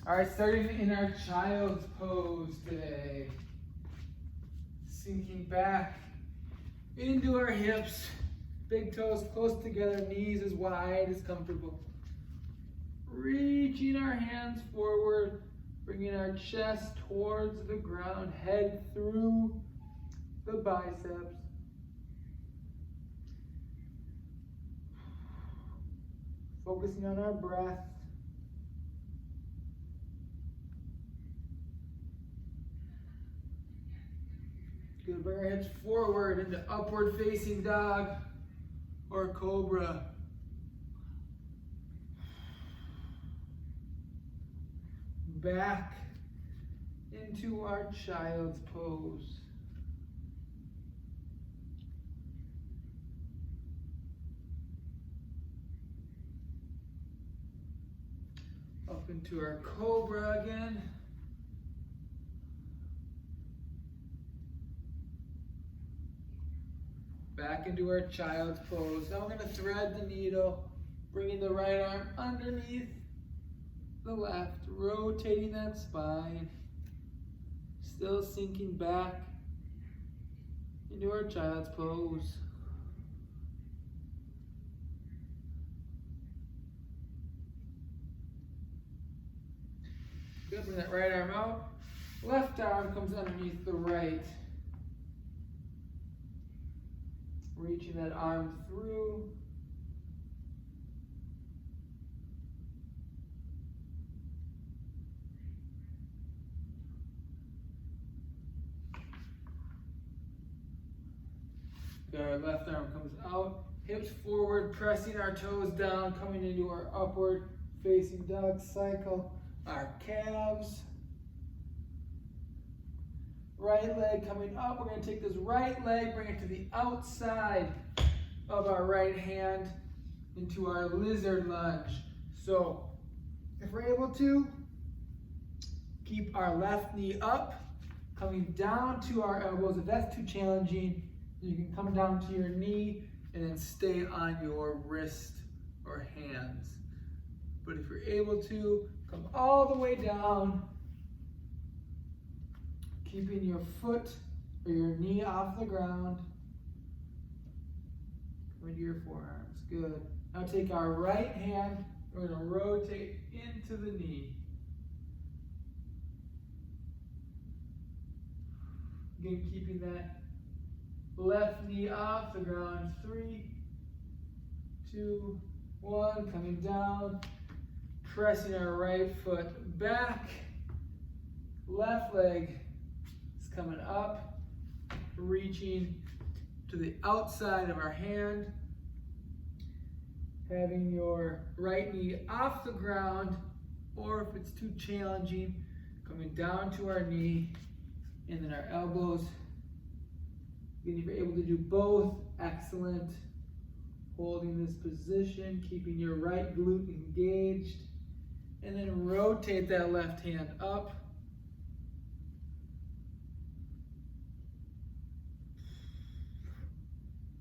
All right, starting in our child's pose today. Sinking back into our hips, big toes close together, knees as wide as comfortable. Reaching our hands forward, bringing our chest towards the ground, head through the biceps. Focusing on our breath. Good, bring our hips forward into upward facing dog or cobra. Back into our child's pose. Up into our cobra again. Back into our child's pose. Now we're going to thread the needle, bringing the right arm underneath the left, rotating that spine, still sinking back into our child's pose. Good, bring that right arm out. Left arm comes underneath the right. Reaching that arm through. Good, our left arm comes out. Hips forward, pressing our toes down, coming into our upward facing dog cycle. Our calves. Right leg coming up. We're going to take this right leg, bring it to the outside of our right hand into our lizard lunge. So, if we're able to, keep our left knee up, coming down to our elbows. If that's too challenging, you can come down to your knee and then stay on your wrist or hands. But if you're able to, come all the way down, keeping your foot or your knee off the ground. Come into your forearms. Good. Now take our right hand, we're going to rotate into the knee. Again, keeping that left knee off the ground. 3, 2, 1. Coming down. Pressing our right foot back. Left leg is coming up. Reaching to the outside of our hand. Having your right knee off the ground, or if it's too challenging, coming down to our knee and then our elbows. Again, if you're able to do both, excellent. Holding this position, keeping your right glute engaged, and then rotate that left hand up.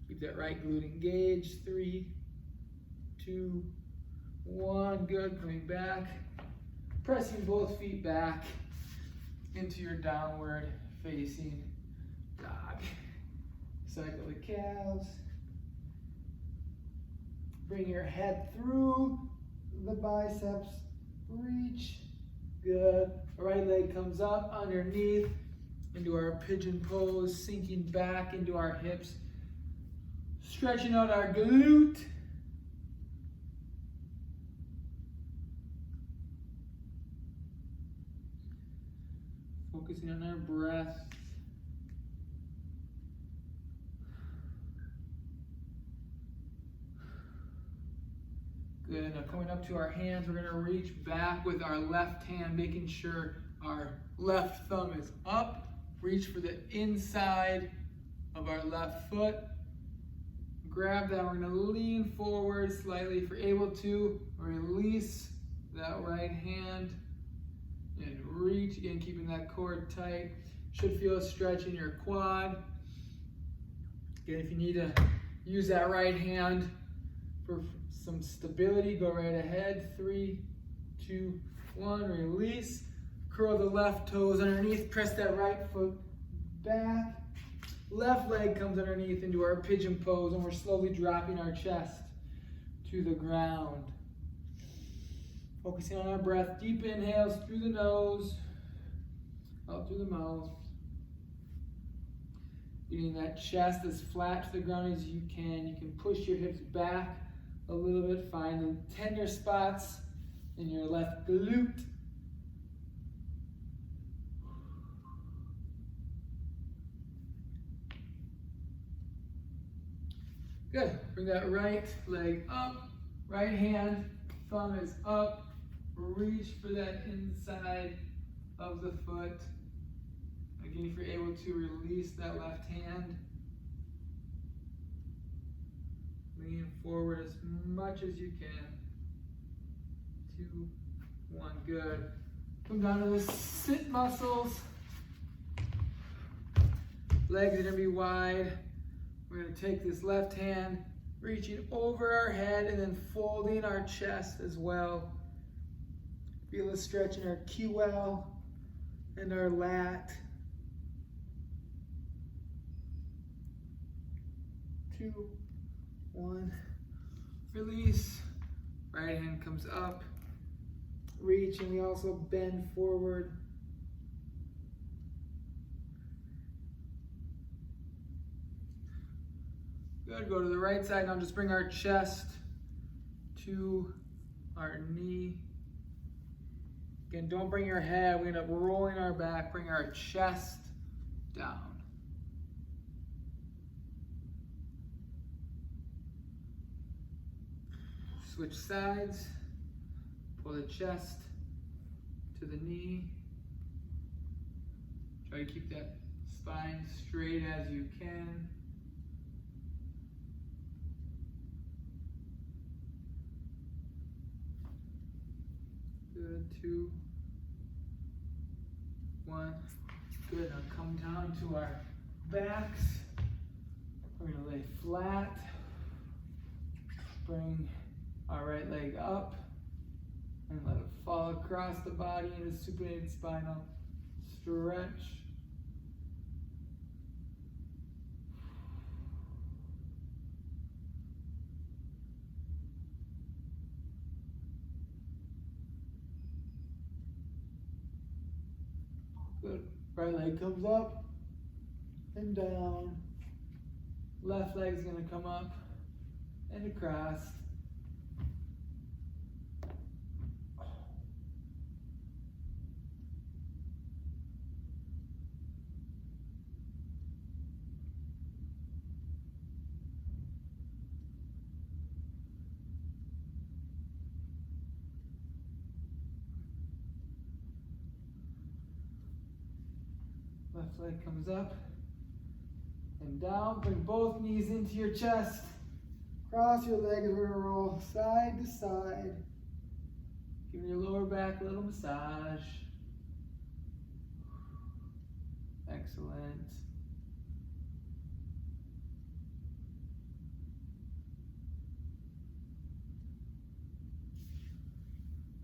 Keep that right glute engaged. 3, 2, 1. Good. Coming back. Pressing both feet back into your downward facing dog. Cycle the calves. Bring your head through the biceps. Reach. Good. Right leg comes up underneath into our pigeon pose, sinking back into our hips. Stretching out our glute. Focusing on our breath. Good. Now coming up to our hands, we're going to reach back with our left hand, making sure our left thumb is up. Reach for the inside of our left foot. Grab that. We're going to lean forward slightly if you're able to. Release that right hand and reach. Again, keeping that core tight. Should feel a stretch in your quad. Again, if you need to use that right hand for some stability, go right ahead. 3, 2, 1, release. Curl the left toes underneath, press that right foot back. Left leg comes underneath into our pigeon pose, and we're slowly dropping our chest to the ground. Focusing on our breath. Deep inhales through the nose, out through the mouth. Getting that chest as flat to the ground as you can. You can push your hips back a little bit. Find the tender spots in your left glute. Good. Bring that right leg up. Right hand, thumb is up. Reach for that inside of the foot. Again, if you're able to release that left hand, lean forward as much as you can. 2, 1, good. Come down to the sit muscles. Legs are gonna be wide. We're gonna take this left hand, reaching over our head and then folding our chest as well. Feel a stretch in our QL and our lat. 2, 1, release. Right hand comes up, reach, and we also bend forward. Good, go to the right side. Now just bring our chest to our knee. Again, don't bring your head. We end up rolling our back. Bring our chest down. Switch sides. Pull the chest to the knee. Try to keep that spine straight as you can. Good, 2, 1. Good, now come down to our backs. We're gonna lay flat. Bring our right leg up and let it fall across the body in a supinated spinal stretch. Good. Right leg comes up and down. Left leg's gonna come up and across. Left leg comes up and down. Bring both knees into your chest. Cross your legs. We're going to roll side to side. Give your lower back a little massage. Excellent.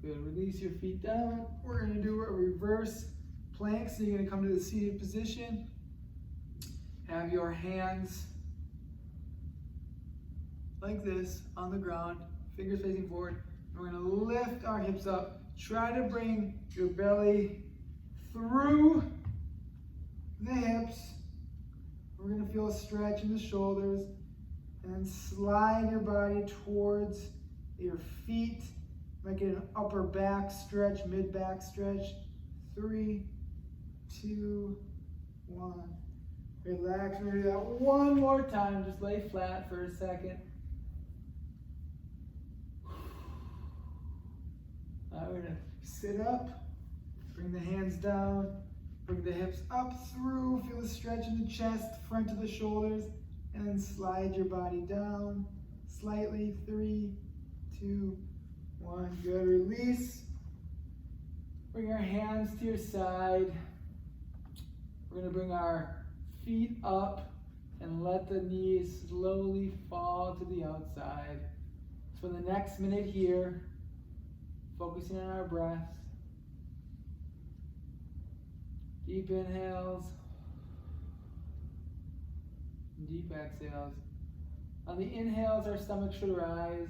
Good. Release your feet down. We're going to do a reverse plank. So you're going to come to the seated position. Have your hands like this on the ground, fingers facing forward. We're going to lift our hips up. Try to bring your belly through the hips. We're going to feel a stretch in the shoulders, and then slide your body towards your feet. Make it an upper back stretch, mid back stretch. 3, 2, 1. Relax. We're going to do that one more time. Just lay flat for a second. Now we're going to sit up. Bring the hands down. Bring the hips up through. Feel the stretch in the chest, front of the shoulders. And then slide your body down slightly. 3, 2, 1. Good. Release. Bring our hands to your side. We're going to bring our feet up and let the knees slowly fall to the outside. For the next minute here, focusing on our breath. Deep inhales. Deep exhales. On the inhales, our stomach should rise.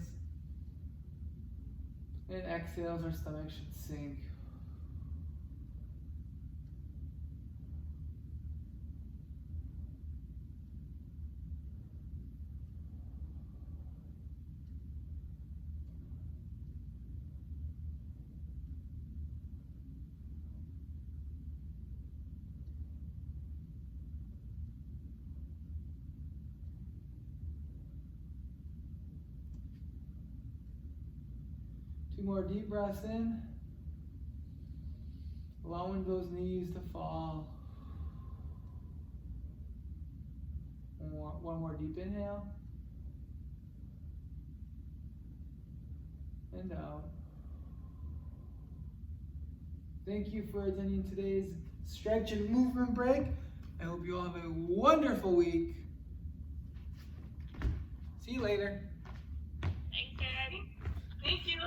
And exhales, our stomach should sink. Two more deep breaths in. Allowing those knees to fall. One more deep inhale. And out. Thank you for attending today's stretch and movement break. I hope you all have a wonderful week. See you later. Thanks, Daddy. Thank you.